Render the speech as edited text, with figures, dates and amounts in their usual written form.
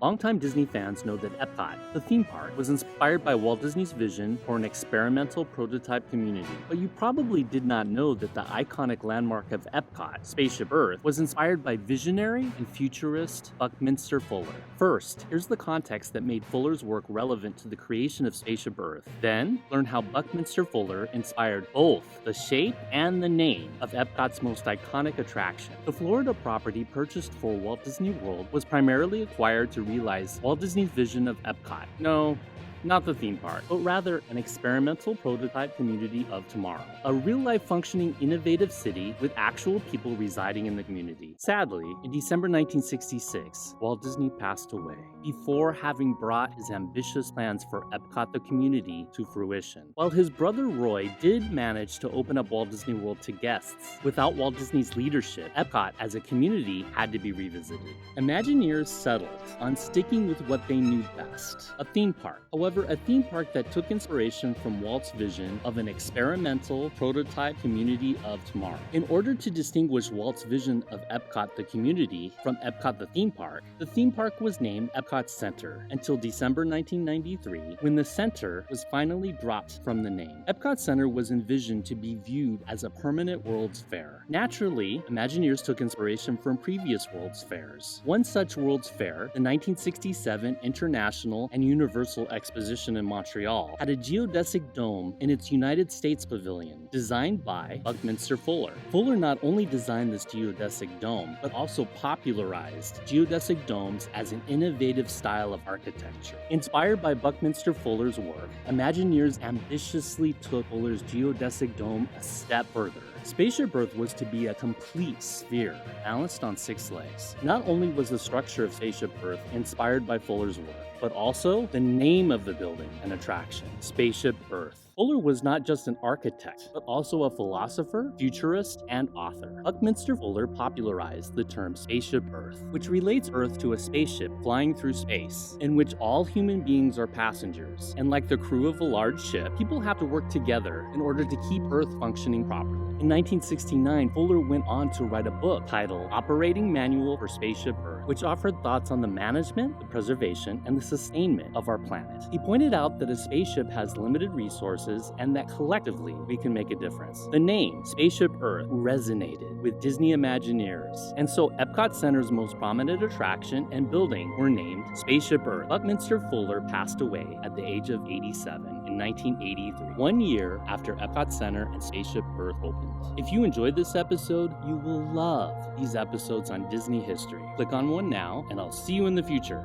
Longtime Disney fans know that Epcot, the theme park, was inspired by Walt Disney's vision for an experimental prototype community. But you probably did not know that the iconic landmark of Epcot, Spaceship Earth, was inspired by visionary and futurist Buckminster Fuller. First, here's the context that made Fuller's work relevant to the creation of Spaceship Earth. Then, learn how Buckminster Fuller inspired both the shape and the name of Epcot's most iconic attraction. The Florida property purchased for Walt Disney World was primarily acquired to realize Walt Disney's vision of Epcot. No, not the theme park, but rather an experimental prototype community of tomorrow. A real-life functioning innovative city with actual people residing in the community. Sadly, in December 1966, Walt Disney passed away before having brought his ambitious plans for Epcot the community to fruition. While his brother Roy did manage to open up Walt Disney World to guests, without Walt Disney's leadership, Epcot as a community had to be revisited. Imagineers settled on sticking with what they knew best, a theme park. However, a theme park that took inspiration from Walt's vision of an experimental prototype community of tomorrow. In order to distinguish Walt's vision of Epcot the community from Epcot the theme park was named Epcot Center until December 1993, when the center was finally dropped from the name. Epcot Center was envisioned to be viewed as a permanent World's Fair. Naturally, Imagineers took inspiration from previous World's Fairs. One such World's Fair, the 1967 International and Universal Exposition in Montreal, had a geodesic dome in its United States Pavilion, designed by Buckminster Fuller. Fuller not only designed this geodesic dome, but also popularized geodesic domes as an innovative style of architecture. Inspired by Buckminster Fuller's work, Imagineers ambitiously took Fuller's geodesic dome a step further. Spaceship Earth was to be a complete sphere, balanced on 6 legs. Not only was the structure of Spaceship Earth inspired by Fuller's work, but also the name of the building and attraction, Spaceship Earth. Fuller was not just an architect, but also a philosopher, futurist, and author. Buckminster Fuller popularized the term Spaceship Earth, which relates Earth to a spaceship flying through space, in which all human beings are passengers. And like the crew of a large ship, people have to work together in order to keep Earth functioning properly. In 1969, Fuller went on to write a book titled Operating Manual for Spaceship Earth, which offered thoughts on the management, the preservation, and the sustainment of our planet. He pointed out that a spaceship has limited resources and that collectively we can make a difference. The name Spaceship Earth resonated with Disney Imagineers, and so Epcot Center's most prominent attraction and building were named Spaceship Earth. Buckminster Fuller passed away at the age of 87 in 1983, 1 year after Epcot Center and Spaceship Earth opened. If you enjoyed this episode, you will love these episodes on Disney history. Click on one now, and I'll see you in the future.